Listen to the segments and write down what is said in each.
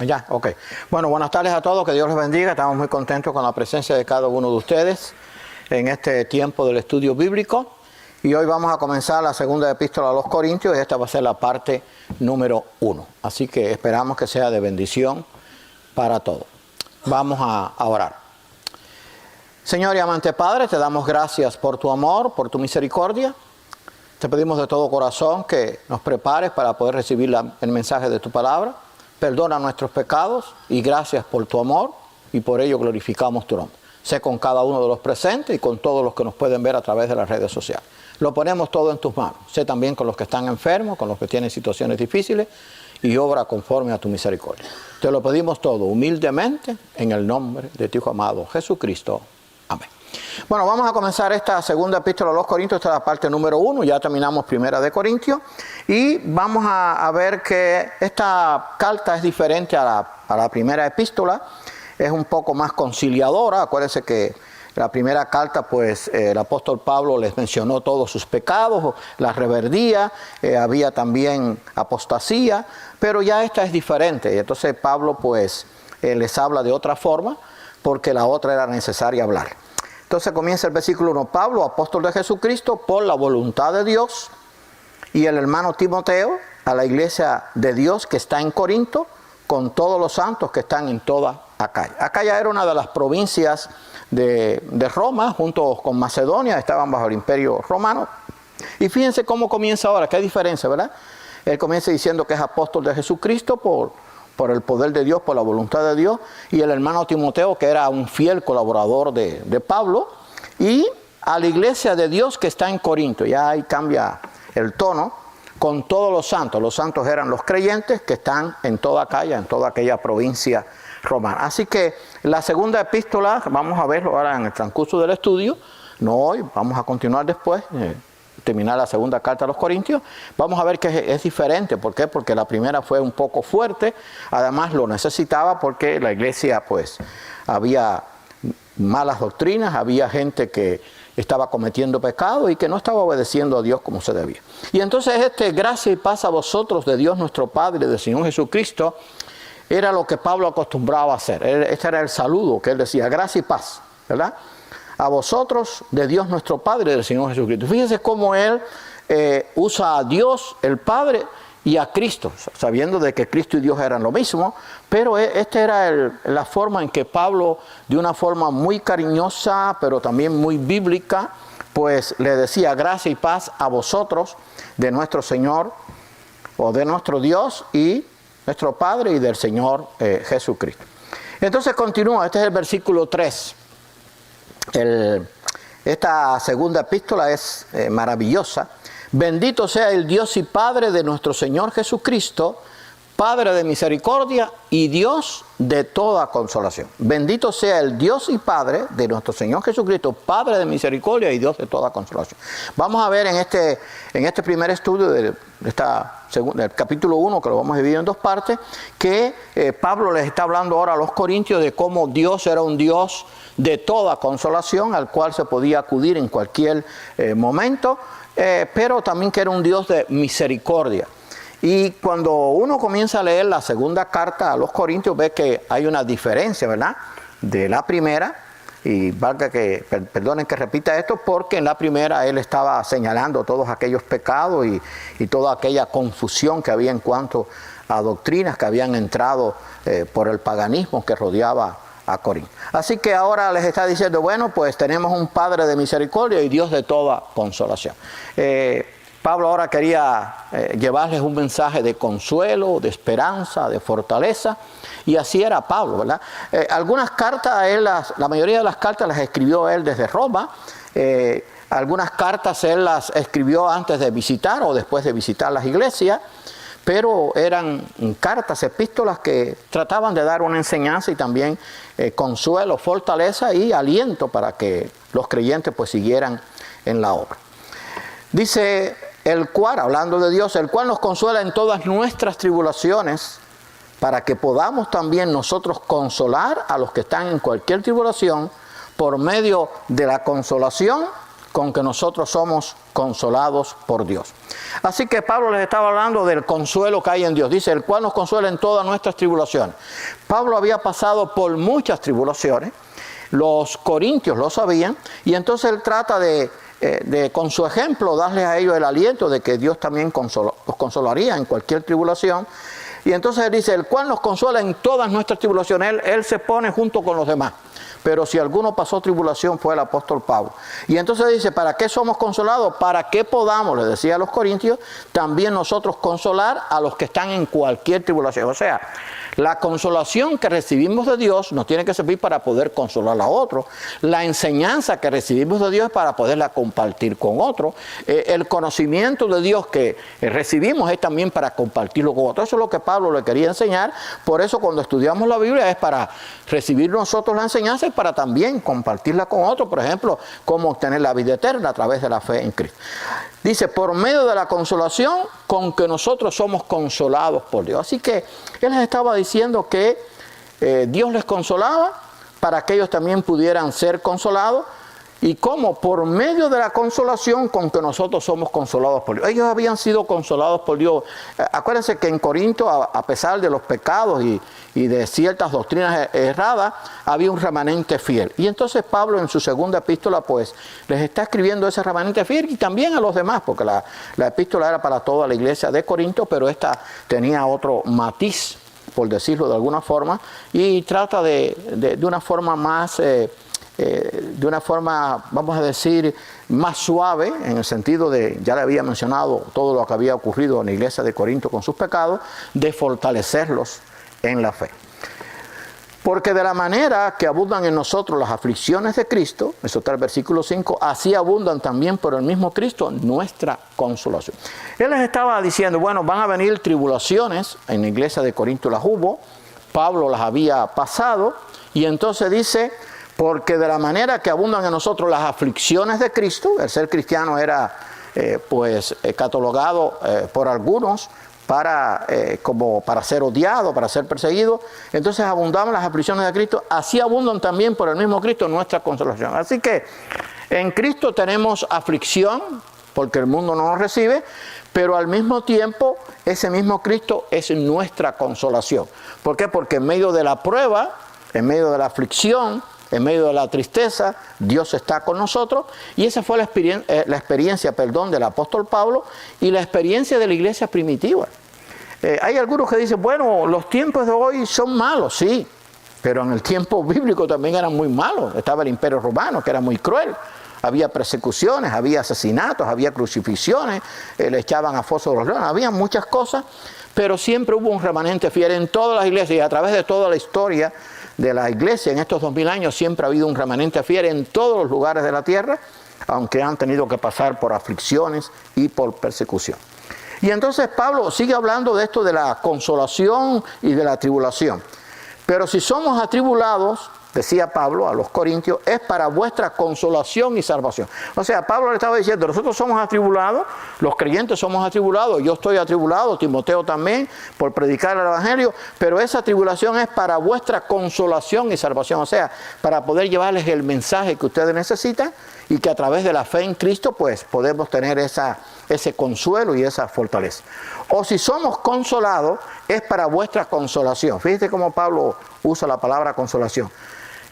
Ya, ok. Bueno, buenas tardes a todos, que Dios les bendiga. Estamos muy contentos con la presencia de cada uno de ustedes en este tiempo del estudio bíblico. Y hoy vamos a comenzar la segunda epístola a los Corintios y esta va a ser la parte número 1. Así que esperamos que sea de bendición para todos. Vamos a orar. Señor y amante Padre, te damos gracias por tu amor, por tu misericordia. Te pedimos de todo corazón que nos prepares para poder recibir el mensaje de tu palabra. Perdona nuestros pecados y gracias por tu amor y por ello glorificamos tu nombre. Sé con cada uno de los presentes y con todos los que nos pueden ver a través de las redes sociales. Lo ponemos todo en tus manos. Sé también con los que están enfermos, con los que tienen situaciones difíciles y obra conforme a tu misericordia. Te lo pedimos todo humildemente en el nombre de tu Hijo amado Jesucristo. Amén. Bueno, vamos a comenzar esta segunda epístola a los Corintios. Esta es la parte número 1, ya terminamos primera de Corintios. Y vamos a ver que esta carta es diferente a la primera epístola. Es un poco más conciliadora. Acuérdense que la primera carta, pues el apóstol Pablo les mencionó todos sus pecados, la reverdía, había también apostasía, pero ya esta es diferente. Y entonces Pablo pues les habla de otra forma, porque la otra era necesaria hablar. Entonces comienza el versículo 1. Pablo, apóstol de Jesucristo, por la voluntad de Dios, y el hermano Timoteo, a la iglesia de Dios que está en Corinto, con todos los santos que están en toda Acaya. Acaya era una de las provincias de Roma, junto con Macedonia, estaban bajo el imperio romano. Y fíjense cómo comienza ahora, qué diferencia, ¿verdad? Él comienza diciendo que es apóstol de Jesucristo por el poder de Dios, por la voluntad de Dios, y el hermano Timoteo, que era un fiel colaborador de Pablo, y a la iglesia de Dios que está en Corinto. Ya ahí cambia el tono, con todos los santos. Los santos eran los creyentes que están en toda Acaya, en toda aquella provincia romana. Así que la segunda epístola, vamos a verlo ahora en el transcurso del estudio, no hoy, vamos a continuar después, terminar la segunda carta a los Corintios. Vamos a ver que es diferente. ¿Por qué? Porque la primera fue un poco fuerte, además lo necesitaba porque la iglesia pues había malas doctrinas, había gente que estaba cometiendo pecado y que no estaba obedeciendo a Dios como se debía. Y entonces gracia y paz a vosotros de Dios nuestro Padre y del Señor Jesucristo, era lo que Pablo acostumbraba a hacer. Este era el saludo que él decía, gracia y paz, ¿verdad? A vosotros de Dios nuestro Padre y del Señor Jesucristo. Fíjense cómo él usa a Dios, el Padre, y a Cristo, sabiendo de que Cristo y Dios eran lo mismo, pero esta era la forma en que Pablo, de una forma muy cariñosa, pero también muy bíblica, pues le decía gracia y paz a vosotros de nuestro Señor, o de nuestro Dios y nuestro Padre y del Señor Jesucristo. Entonces continúa, este es el versículo 3. Esta segunda epístola es maravillosa. Bendito sea el Dios y Padre de nuestro Señor Jesucristo, Padre de misericordia y Dios de toda consolación. Bendito sea el Dios y Padre de nuestro Señor Jesucristo, Padre de misericordia y Dios de toda consolación. Vamos a ver en este primer estudio del capítulo 1, que lo vamos a dividir en dos partes, que Pablo les está hablando ahora a los corintios de cómo Dios era un Dios de toda consolación, al cual se podía acudir en cualquier momento, pero también que era un Dios de misericordia. Y cuando uno comienza a leer la segunda carta a los Corintios, ve que hay una diferencia, ¿verdad?, de la primera. Y perdonen que repita esto, porque en la primera él estaba señalando todos aquellos pecados y toda aquella confusión que había en cuanto a doctrinas que habían entrado por el paganismo que rodeaba a Corinto. Así que ahora les está diciendo, bueno, pues tenemos un Padre de misericordia y Dios de toda consolación. Pablo ahora quería llevarles un mensaje de consuelo, de esperanza, de fortaleza, y así era Pablo, ¿verdad? Algunas cartas, la mayoría de las cartas las escribió él desde Roma. Algunas cartas él las escribió antes de visitar o después de visitar las iglesias, pero eran cartas, epístolas que trataban de dar una enseñanza y también consuelo, fortaleza y aliento para que los creyentes pues siguieran en la obra. Dice el cual, hablando de Dios, el cual nos consuela en todas nuestras tribulaciones, para que podamos también nosotros consolar a los que están en cualquier tribulación por medio de la consolación con que nosotros somos consolados por Dios. Así que Pablo les estaba hablando del consuelo que hay en Dios. Dice, el cual nos consuela en todas nuestras tribulaciones. Pablo había pasado por muchas tribulaciones, los corintios lo sabían, y entonces él trata de con su ejemplo, darles a ellos el aliento de que Dios también los consolaría en cualquier tribulación. Y entonces él dice, el cual nos consuela en todas nuestras tribulaciones. Él se pone junto con los demás. Pero si alguno pasó tribulación fue el apóstol Pablo. Y entonces dice, ¿para qué somos consolados? Para que podamos, le decía a los corintios, también nosotros consolar a los que están en cualquier tribulación. O sea, la consolación que recibimos de Dios nos tiene que servir para poder consolar a otros. La enseñanza que recibimos de Dios es para poderla compartir con otros. El conocimiento de Dios que recibimos es también para compartirlo con otros. Eso es lo que Pablo le quería enseñar. Por eso cuando estudiamos la Biblia es para recibir nosotros la enseñanza y para también compartirla con otros. Por ejemplo, cómo obtener la vida eterna a través de la fe en Cristo. Dice, por medio de la consolación con que nosotros somos consolados por Dios. Así que él les estaba diciendo que Dios les consolaba para que ellos también pudieran ser consolados. Y cómo por medio de la consolación con que nosotros somos consolados por Dios. Ellos habían sido consolados por Dios. Acuérdense que en Corinto, a pesar de los pecados y de ciertas doctrinas erradas, había un remanente fiel. Y entonces Pablo en su segunda epístola pues les está escribiendo ese remanente fiel y también a los demás, porque la epístola era para toda la iglesia de Corinto, pero esta tenía otro matiz, por decirlo de alguna forma, y trata de una forma más... de una forma, vamos a decir, más suave, en el sentido de, ya le había mencionado todo lo que había ocurrido en la iglesia de Corinto con sus pecados, de fortalecerlos en la fe. Porque de la manera que abundan en nosotros las aflicciones de Cristo, eso está el versículo 5, así abundan también por el mismo Cristo nuestra consolación. Él les estaba diciendo, bueno, van a venir tribulaciones, en la iglesia de Corinto las hubo, Pablo las había pasado, y entonces dice... Porque de la manera que abundan en nosotros las aflicciones de Cristo, el ser cristiano era catalogado por algunos como para ser odiado, para ser perseguido. Entonces abundaban las aflicciones de Cristo, así abundan también por el mismo Cristo nuestra consolación. Así que en Cristo tenemos aflicción, porque el mundo no nos recibe, pero al mismo tiempo ese mismo Cristo es nuestra consolación. ¿Por qué? Porque en medio de la prueba, en medio de la aflicción, en medio de la tristeza, Dios está con nosotros. Y esa fue la experiencia del apóstol Pablo y la experiencia de la iglesia primitiva. Hay algunos que dicen, bueno, los tiempos de hoy son malos, sí, pero en el tiempo bíblico también eran muy malos. Estaba el imperio romano, que era muy cruel. Había persecuciones, había asesinatos, había crucifixiones, le echaban a fosos de los leones, había muchas cosas, pero siempre hubo un remanente fiel en todas las iglesias y a través de toda la historia de la iglesia en estos 2000 años siempre ha habido un remanente fiel en todos los lugares de la tierra, aunque han tenido que pasar por aflicciones y por persecución. Y entonces Pablo sigue hablando de esto de la consolación y de la tribulación. Pero si somos atribulados, decía Pablo a los corintios, es para vuestra consolación y salvación. O sea, Pablo le estaba diciendo, nosotros somos atribulados, los creyentes somos atribulados, yo estoy atribulado, Timoteo también, por predicar el evangelio, pero esa tribulación es para vuestra consolación y salvación. O sea, para poder llevarles el mensaje que ustedes necesitan y que a través de la fe en Cristo, pues, podemos tener ese consuelo y esa fortaleza. O si somos consolados, es para vuestra consolación. Fíjate cómo Pablo usa la palabra consolación.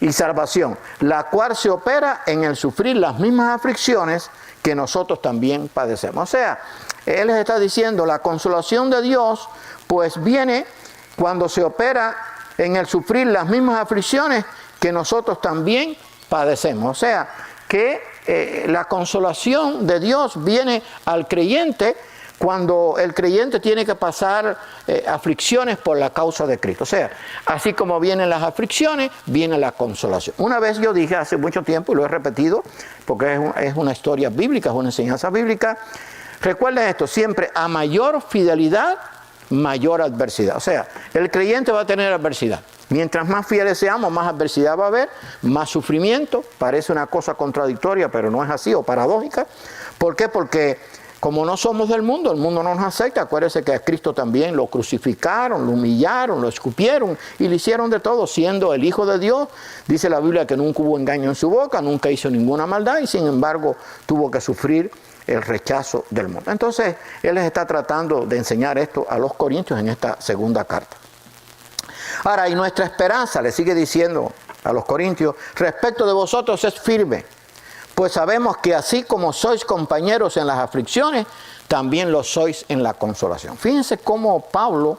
Y salvación, la cual se opera en el sufrir las mismas aflicciones que nosotros también padecemos. O sea, él les está diciendo, la consolación de Dios, pues viene cuando se opera en el sufrir las mismas aflicciones que nosotros también padecemos. O sea, que la consolación de Dios viene al creyente cuando el creyente tiene que pasar aflicciones por la causa de Cristo. O sea, así como vienen las aflicciones, viene la consolación. Una vez yo dije hace mucho tiempo, y lo he repetido, porque es una historia bíblica, es una enseñanza bíblica, recuerden esto, siempre a mayor fidelidad, mayor adversidad. O sea, el creyente va a tener adversidad. Mientras más fieles seamos, más adversidad va a haber, más sufrimiento. Parece una cosa contradictoria, pero no es así, o paradójica. ¿Por qué? Porque como no somos del mundo, el mundo no nos acepta. Acuérdense que a Cristo también lo crucificaron, lo humillaron, lo escupieron y le hicieron de todo, siendo el Hijo de Dios. Dice la Biblia que nunca hubo engaño en su boca, nunca hizo ninguna maldad y sin embargo tuvo que sufrir el rechazo del mundo. Entonces, él les está tratando de enseñar esto a los corintios en esta segunda carta. Ahora, y nuestra esperanza, le sigue diciendo a los corintios, respecto de vosotros es firme, pues sabemos que así como sois compañeros en las aflicciones, también lo sois en la consolación. Fíjense cómo Pablo,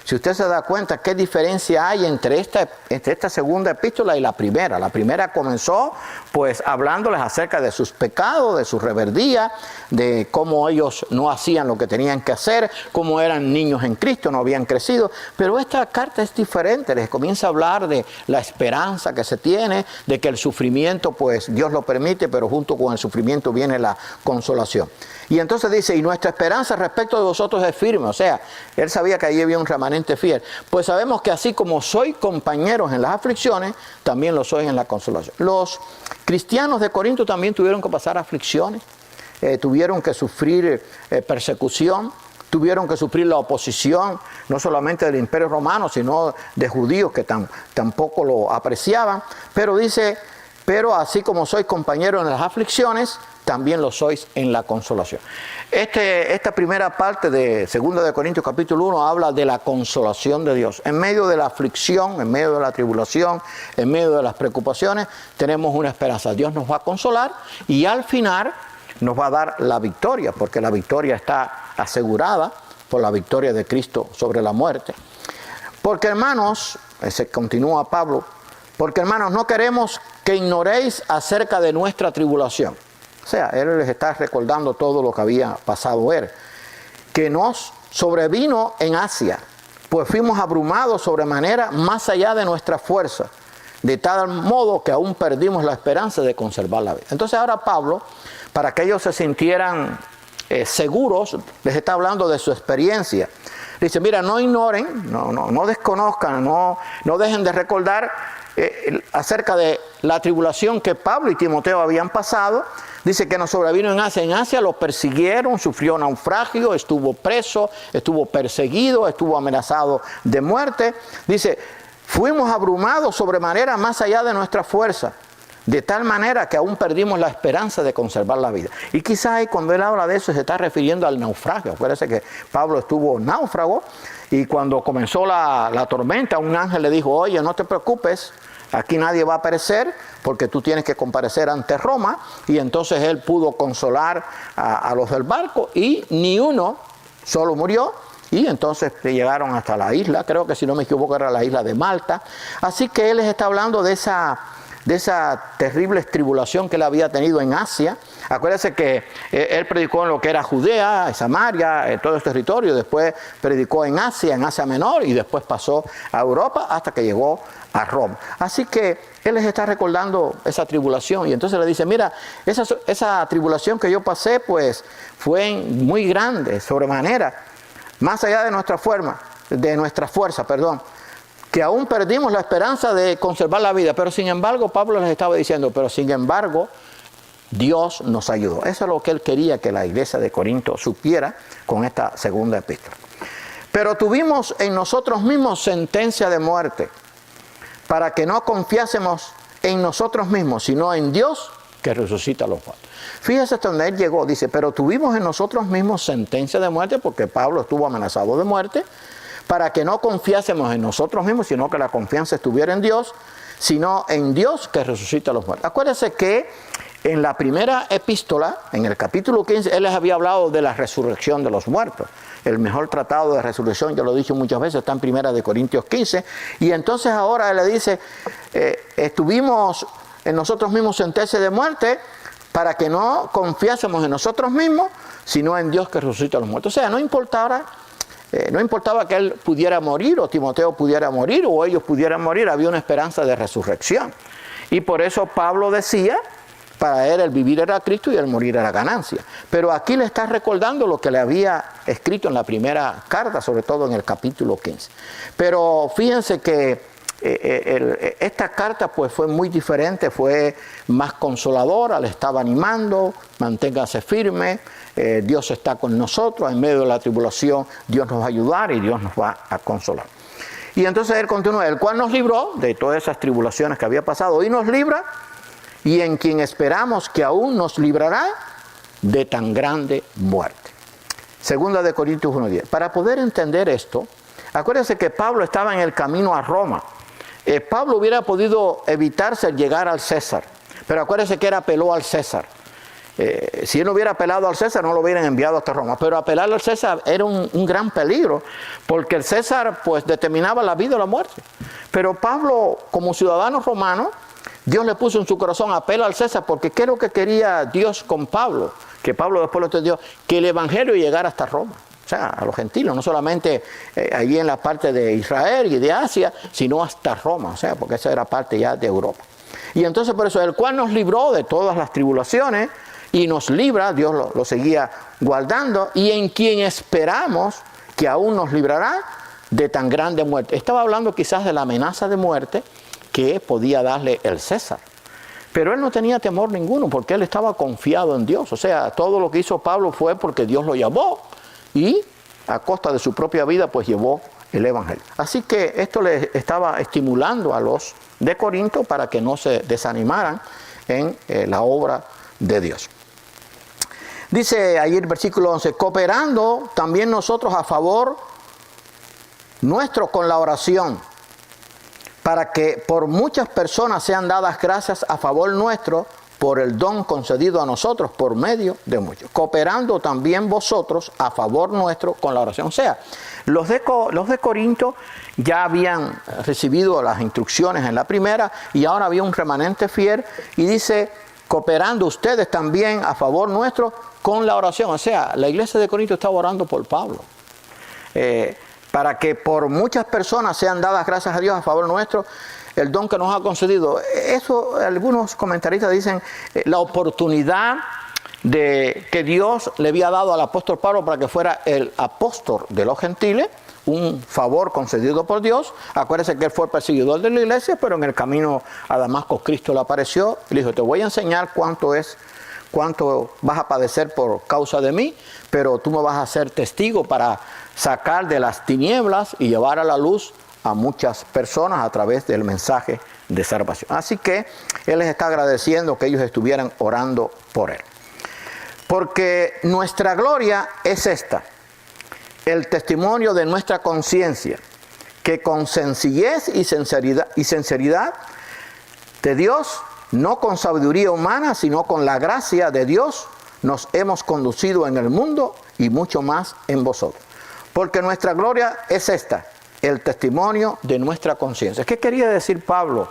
si usted se da cuenta, qué diferencia hay entre esta segunda epístola y la primera. La primera comenzó pues hablándoles acerca de sus pecados, de su rebeldía, de cómo ellos no hacían lo que tenían que hacer, cómo eran niños en Cristo, no habían crecido. Pero esta carta es diferente, les comienza a hablar de la esperanza que se tiene, de que el sufrimiento pues Dios lo permite, pero junto con el sufrimiento viene la consolación. Y entonces dice, y nuestra esperanza respecto de vosotros es firme. O sea, él sabía que ahí había un remanente fiel. Pues sabemos que así como sois compañeros en las aflicciones, también lo sois en la consolación. Los cristianos de Corinto también tuvieron que pasar aflicciones, tuvieron que sufrir persecución, tuvieron que sufrir la oposición, no solamente del Imperio Romano, sino de judíos que tampoco lo apreciaban. Pero dice, pero así como sois compañeros en las aflicciones, también lo sois en la consolación. Esta primera parte de 2 de Corintios capítulo 1 habla de la consolación de Dios. En medio de la aflicción, en medio de la tribulación, en medio de las preocupaciones, tenemos una esperanza. Dios nos va a consolar y al final nos va a dar la victoria, porque la victoria está asegurada por la victoria de Cristo sobre la muerte. Porque hermanos, continúa Pablo, porque hermanos, no queremos que ignoréis acerca de nuestra tribulación. O sea, él les está recordando todo lo que había pasado él. Que nos sobrevino en Asia, pues fuimos abrumados sobremanera más allá de nuestra fuerza, de tal modo que aún perdimos la esperanza de conservar la vida. Entonces ahora Pablo, para que ellos se sintieran seguros, les está hablando de su experiencia. Dice, mira, no ignoren, no desconozcan, no dejen de recordar acerca de la tribulación que Pablo y Timoteo habían pasado. Dice que nos sobrevino en Asia. En Asia lo persiguieron, sufrió naufragio, estuvo preso, estuvo perseguido, estuvo amenazado de muerte. Dice, fuimos abrumados sobremanera más allá de nuestra fuerza, de tal manera que aún perdimos la esperanza de conservar la vida. Y quizás cuando él habla de eso se está refiriendo al naufragio. Acuérdense que Pablo estuvo náufrago y cuando comenzó la tormenta, un ángel le dijo, oye, no te preocupes, aquí nadie va a perecer porque tú tienes que comparecer ante Roma. Y entonces él pudo consolar a los del barco y ni uno solo murió. Y entonces llegaron hasta la isla, creo que si no me equivoco era la isla de Malta. Así que él les está hablando de esa terrible tribulación que él había tenido en Asia. Acuérdense que él predicó en lo que era Judea, Samaria, todo este territorio. Después predicó en Asia Menor y después pasó a Europa hasta que llegó a Roma. Así que él les está recordando esa tribulación y entonces le dice, mira, esa tribulación que yo pasé pues fue muy grande, sobremanera, más allá de nuestra fuerza, que aún perdimos la esperanza de conservar la vida. Pero sin embargo, Pablo les estaba diciendo, pero sin embargo, Dios nos ayudó. Eso es lo que él quería que la iglesia de Corinto supiera con esta segunda epístola. Pero tuvimos en nosotros mismos sentencia de muerte, para que no confiásemos en nosotros mismos, sino en Dios que resucita a los muertos. Fíjese hasta donde él llegó, dice, pero tuvimos en nosotros mismos sentencia de muerte, porque Pablo estuvo amenazado de muerte, para que no confiásemos en nosotros mismos, sino que la confianza estuviera en Dios, sino en Dios que resucita a los muertos. Acuérdense que en la primera epístola, en el capítulo 15, él les había hablado de la resurrección de los muertos. El mejor tratado de resurrección, ya lo he dicho muchas veces, está en 1 de Corintios 15. Y entonces ahora él le dice, estuvimos en nosotros mismos sentencia de muerte para que no confiásemos en nosotros mismos, sino en Dios que resucita a los muertos. O sea, no importaba que él pudiera morir o Timoteo pudiera morir o ellos pudieran morir, había una esperanza de resurrección. Y por eso Pablo decía, para él el vivir era Cristo y el morir era ganancia. Pero aquí le está recordando lo que le había escrito en la primera carta, sobre todo en el capítulo 15. Pero fíjense que esta carta pues fue muy diferente, fue más consoladora, le estaba animando, manténgase firme, Dios está con nosotros, en medio de la tribulación Dios nos va a ayudar y Dios nos va a consolar. Y entonces él continúa, el cual nos libró de todas esas tribulaciones que había pasado y nos libra, y en quien esperamos que aún nos librará de tan grande muerte. Segunda de Corintios 1:10. Para poder entender esto, acuérdense que Pablo estaba en el camino a Roma. Pablo hubiera podido evitarse llegar al César, pero acuérdense que él apeló al César. Si él no hubiera apelado al César, no lo hubieran enviado hasta Roma. Pero apelar al César era un gran peligro, porque el César pues determinaba la vida o la muerte. Pero Pablo, como ciudadano romano, Dios le puso en su corazón apelo al César, porque ¿qué es lo que quería Dios con Pablo? Que Pablo después lo entendió, que el evangelio llegara hasta Roma. O sea, a los gentiles, no solamente allí en la parte de Israel y de Asia, sino hasta Roma, o sea, porque esa era parte ya de Europa. Y entonces por eso, el cual nos libró de todas las tribulaciones y nos libra, Dios lo seguía guardando, y en quien esperamos que aún nos librará de tan grande muerte. Estaba hablando quizás de la amenaza de muerte que podía darle el César. Pero él no tenía temor ninguno, porque él estaba confiado en Dios. O sea, todo lo que hizo Pablo fue porque Dios lo llamó, y a costa de su propia vida pues llevó el evangelio. Así que esto le estaba estimulando a los de Corinto para que no se desanimaran en la obra de Dios. Dice ahí el versículo 11, cooperando también nosotros a favor nuestro con la oración, para que por muchas personas sean dadas gracias a favor nuestro por el don concedido a nosotros por medio de muchos. Cooperando también vosotros a favor nuestro con la oración. O sea, los de Corinto ya habían recibido las instrucciones en la primera y ahora había un remanente fiel y dice, cooperando ustedes también a favor nuestro con la oración. O sea, la iglesia de Corinto estaba orando por Pablo. Para que por muchas personas sean dadas gracias a Dios a favor nuestro, el don que nos ha concedido. Eso algunos comentaristas dicen la oportunidad de que Dios le había dado al apóstol Pablo para que fuera el apóstol de los gentiles, un favor concedido por Dios. Acuérdense que él fue perseguidor de la iglesia, pero en el camino a Damasco Cristo le apareció y le dijo, te voy a enseñar cuánto vas a padecer por causa de mí, pero tú me vas a ser testigo para sacar de las tinieblas y llevar a la luz a muchas personas a través del mensaje de salvación. Así que él les está agradeciendo que ellos estuvieran orando por él. Porque nuestra gloria es esta, el testimonio de nuestra conciencia, que con sencillez y sinceridad de Dios, no con sabiduría humana, sino con la gracia de Dios, nos hemos conducido en el mundo y mucho más en vosotros. Porque nuestra gloria es esta, el testimonio de nuestra conciencia. ¿Qué quería decir Pablo?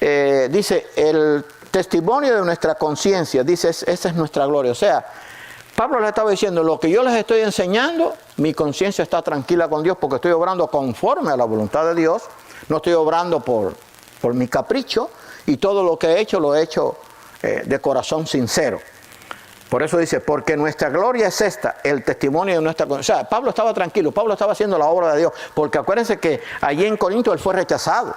Dice, el testimonio de nuestra conciencia, dice, esa es nuestra gloria. O sea, Pablo le estaba diciendo, lo que yo les estoy enseñando, mi conciencia está tranquila con Dios porque estoy obrando conforme a la voluntad de Dios, no estoy obrando por mi capricho, y todo lo que he hecho, lo he hecho de corazón sincero. Por eso dice, porque nuestra gloria es esta, el testimonio de nuestra conciencia. O sea, Pablo estaba tranquilo, Pablo estaba haciendo la obra de Dios, porque acuérdense que allí en Corinto él fue rechazado.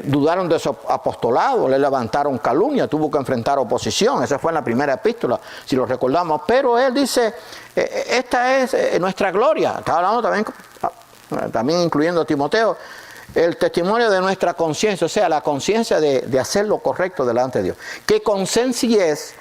Dudaron de su apostolado, le levantaron calumnia, tuvo que enfrentar oposición. Esa fue en la primera epístola, si lo recordamos. Pero él dice, esta es nuestra gloria. Estaba hablando también incluyendo a Timoteo, el testimonio de nuestra conciencia, o sea, la conciencia de hacer lo correcto delante de Dios. Que con sencillez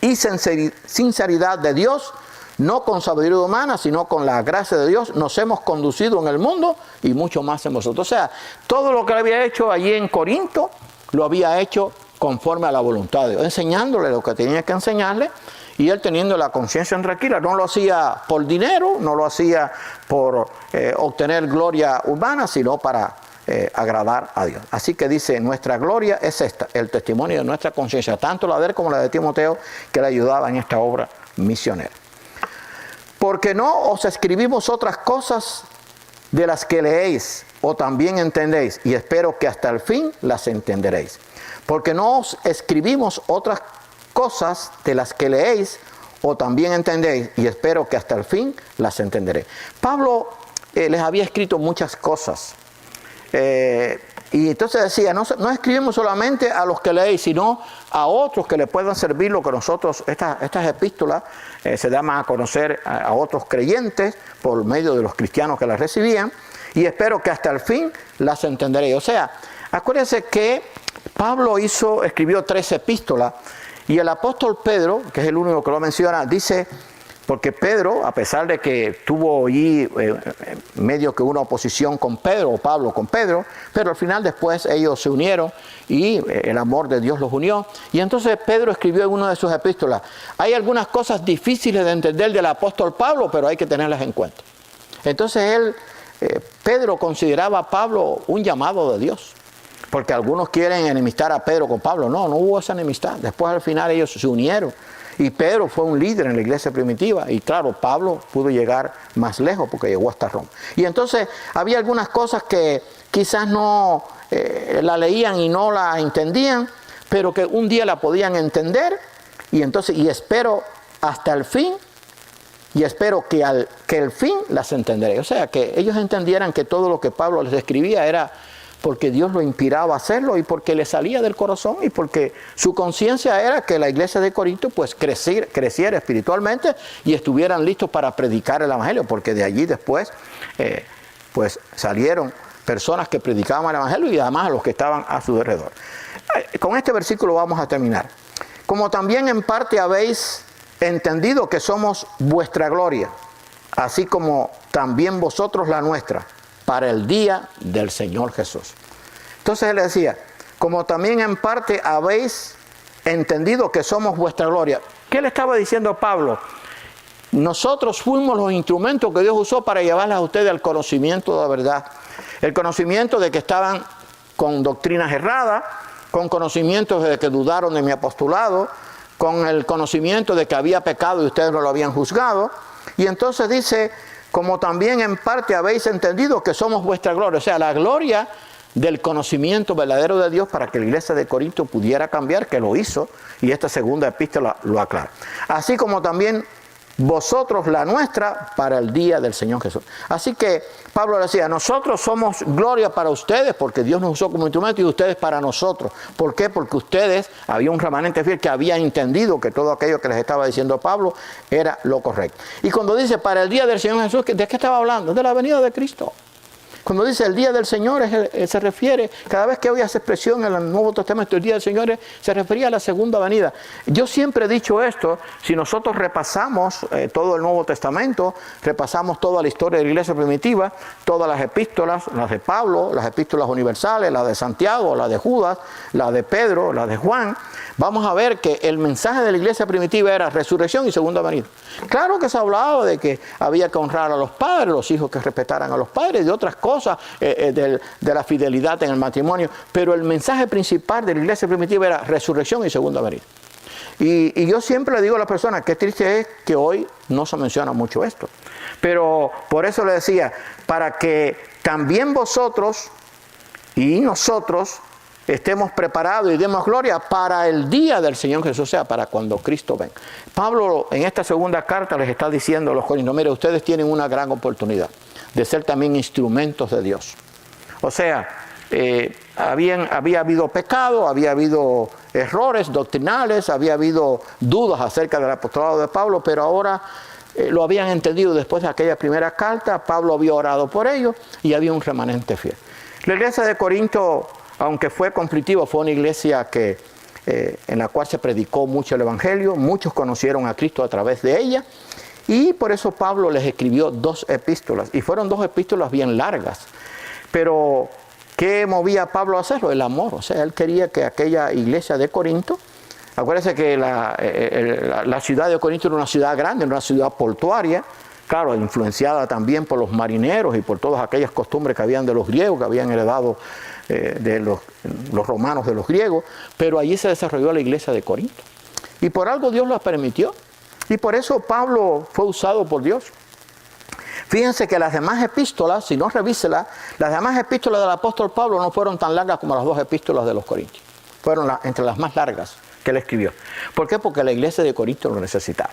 y sinceridad de Dios, no con sabiduría humana, sino con la gracia de Dios, nos hemos conducido en el mundo y mucho más en vosotros. O sea, todo lo que había hecho allí en Corinto, lo había hecho conforme a la voluntad de Dios, enseñándole lo que tenía que enseñarle, y él teniendo la conciencia tranquila. No lo hacía por dinero, no lo hacía por obtener gloria humana, sino para agradar a Dios. Así que dice, nuestra gloria es esta, el testimonio de nuestra conciencia, tanto la de él como la de Timoteo, que le ayudaba en esta obra misionera. Porque no os escribimos otras cosas de las que leéis o también entendéis, y espero que hasta el fin las entenderéis. Porque no os escribimos otras cosas de las que leéis o también entendéis, y espero que hasta el fin las entenderéis. Pablo les había escrito muchas cosas. Y entonces decía, no escribimos solamente a los que leéis, sino a otros que le puedan servir lo que nosotros, estas epístolas se dan a conocer a otros creyentes por medio de los cristianos que las recibían, y espero que hasta el fin las entenderéis. O sea, acuérdense que Pablo escribió 3 epístolas, y el apóstol Pedro, que es el único que lo menciona, dice, porque Pedro, a pesar de que tuvo allí medio que una oposición con Pedro, o Pablo con Pedro, pero al final después ellos se unieron y el amor de Dios los unió. Y entonces Pedro escribió en una de sus epístolas, hay algunas cosas difíciles de entender del apóstol Pablo, pero hay que tenerlas en cuenta. Entonces Pedro consideraba a Pablo un llamado de Dios, porque algunos quieren enemistar a Pedro con Pablo. No hubo esa enemistad. Después al final ellos se unieron. Y Pedro fue un líder en la iglesia primitiva. Y claro, Pablo pudo llegar más lejos porque llegó hasta Roma. Y entonces había algunas cosas que quizás no la leían y no la entendían, pero que un día la podían entender. Y espero hasta el fin, y espero que el fin las entenderé. O sea, que ellos entendieran que todo lo que Pablo les escribía era porque Dios lo inspiraba a hacerlo y porque le salía del corazón y porque su conciencia era que la iglesia de Corinto pues creciera espiritualmente y estuvieran listos para predicar el evangelio, porque de allí después pues salieron personas que predicaban el evangelio y además a los que estaban a su alrededor. Con este versículo vamos a terminar. Como también en parte habéis entendido que somos vuestra gloria, así como también vosotros la nuestra, para el día del Señor Jesús. Entonces él decía, como también en parte habéis entendido que somos vuestra gloria. ¿Qué le estaba diciendo a Pablo? Nosotros fuimos los instrumentos que Dios usó para llevarles a ustedes al conocimiento de la verdad. El conocimiento de que estaban con doctrinas erradas, con conocimientos de que dudaron de mi apostolado, con el conocimiento de que había pecado y ustedes no lo habían juzgado. Y entonces dice, como también en parte habéis entendido que somos vuestra gloria. O sea, la gloria del conocimiento verdadero de Dios para que la iglesia de Corinto pudiera cambiar, que lo hizo, y esta segunda epístola lo aclara. Así como también vosotros la nuestra para el día del Señor Jesús. Así que Pablo decía, nosotros somos gloria para ustedes porque Dios nos usó como instrumento y ustedes para nosotros. ¿Por qué? Porque ustedes, había un remanente fiel que había entendido que todo aquello que les estaba diciendo Pablo era lo correcto. Y cuando dice para el día del Señor Jesús, ¿de qué estaba hablando? De la venida de Cristo. Cuando dice el día del Señor, se refiere, cada vez que oye esa expresión en el Nuevo Testamento, el día del Señor, se refería a la segunda venida. Yo siempre he dicho esto, si nosotros repasamos todo el Nuevo Testamento, repasamos toda la historia de la iglesia primitiva, todas las epístolas, las de Pablo, las epístolas universales, las de Santiago, las de Judas, las de Pedro, las de Juan, vamos a ver que el mensaje de la iglesia primitiva era resurrección y segunda venida. Claro que se hablaba de que había que honrar a los padres, los hijos que respetaran a los padres, de otras cosas, de la fidelidad en el matrimonio, pero el mensaje principal de la iglesia primitiva era resurrección y segunda venida. Y yo siempre le digo a las personas, qué triste es que hoy no se menciona mucho esto, pero por eso le decía, para que también vosotros y nosotros estemos preparados y demos gloria para el día del Señor Jesús, o sea, para cuando Cristo venga. Pablo en esta segunda carta les está diciendo a los corintios, mire, ustedes tienen una gran oportunidad de ser también instrumentos de Dios. O sea, había habido pecado, había habido errores doctrinales, había habido dudas acerca del apostolado de Pablo, pero ahora lo habían entendido después de aquella primera carta. Pablo había orado por ellos y había un remanente fiel. La iglesia de Corinto, aunque fue conflictiva, fue una iglesia en la cual se predicó mucho el evangelio, muchos conocieron a Cristo a través de ella, y por eso Pablo les escribió 2 epístolas, y fueron 2 epístolas bien largas. Pero, ¿qué movía a Pablo a hacerlo? El amor. O sea, él quería que aquella iglesia de Corinto, acuérdense que la ciudad de Corinto era una ciudad grande, era una ciudad portuaria, claro, influenciada también por los marineros y por todas aquellas costumbres que habían de los griegos, que habían heredado de los romanos de los griegos, pero allí se desarrolló la iglesia de Corinto. Y por algo Dios la permitió. Y por eso Pablo fue usado por Dios. Fíjense que las demás epístolas, si no revísela, las demás epístolas del apóstol Pablo no fueron tan largas como las 2 epístolas de los Corintios. Fueron entre las más largas que él escribió. ¿Por qué? Porque la iglesia de Corinto lo necesitaba.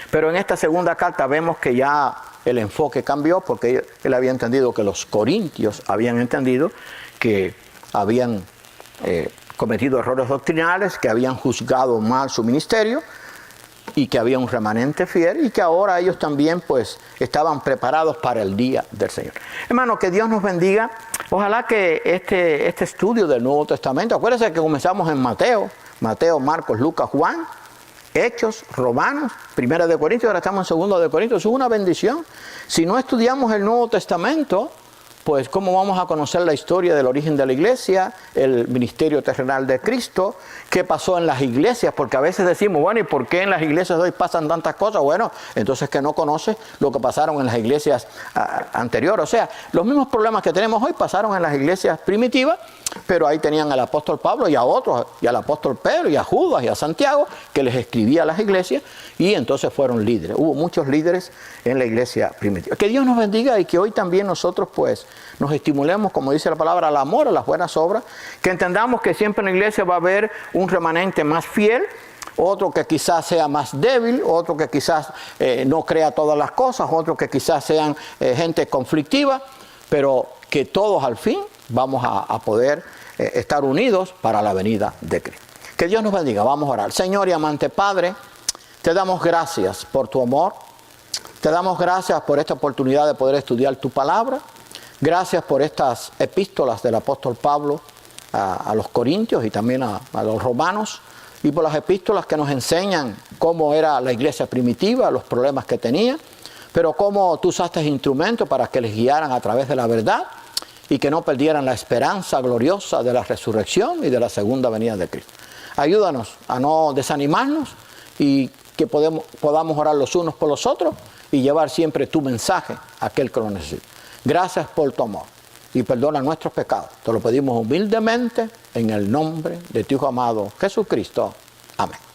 Pero en esta segunda carta vemos que ya el enfoque cambió porque él había entendido que los corintios habían entendido que habían cometido errores doctrinales, que habían juzgado mal su ministerio y que había un remanente fiel y que ahora ellos también pues estaban preparados para el día del Señor. Hermano, que Dios nos bendiga. Ojalá que este estudio del Nuevo Testamento, acuérdense que comenzamos en Mateo, Marcos, Lucas, Juan, Hechos, Romanos, Primera de Corintios, ahora estamos en Segunda de Corintios. Es una bendición. Si no estudiamos el Nuevo Testamento, pues ¿cómo vamos a conocer la historia del origen de la iglesia, el ministerio terrenal de Cristo, qué pasó en las iglesias? Porque a veces decimos, bueno, ¿y por qué en las iglesias de hoy pasan tantas cosas? Bueno, entonces que no conoces lo que pasaron en las iglesias anteriores. O sea, los mismos problemas que tenemos hoy pasaron en las iglesias primitivas, pero ahí tenían al apóstol Pablo y a otros, y al apóstol Pedro y a Judas y a Santiago, que les escribía a las iglesias, y entonces fueron líderes. Hubo muchos líderes en la iglesia primitiva. Que Dios nos bendiga y que hoy también nosotros pues nos estimulemos, como dice la palabra, al amor, a las buenas obras, que entendamos que siempre en la iglesia va a haber un remanente más fiel, otro que quizás sea más débil, otro que quizás no crea todas las cosas, otro que quizás sean gente conflictiva, pero que todos al fin vamos a poder estar unidos para la venida de Cristo. Que Dios nos bendiga. Vamos a orar. Señor y amante Padre, te damos gracias por tu amor. Te damos gracias por esta oportunidad de poder estudiar tu palabra. Gracias por estas epístolas del apóstol Pablo a los corintios y también a los romanos. Y por las epístolas que nos enseñan cómo era la iglesia primitiva, los problemas que tenía, pero cómo tú usaste instrumentos para que les guiaran a través de la verdad y que no perdieran la esperanza gloriosa de la resurrección y de la segunda venida de Cristo. Ayúdanos a no desanimarnos y que podamos orar los unos por los otros y llevar siempre tu mensaje a aquel que lo necesita. Gracias por tu amor y perdona nuestros pecados. Te lo pedimos humildemente en el nombre de tu Hijo amado Jesucristo. Amén.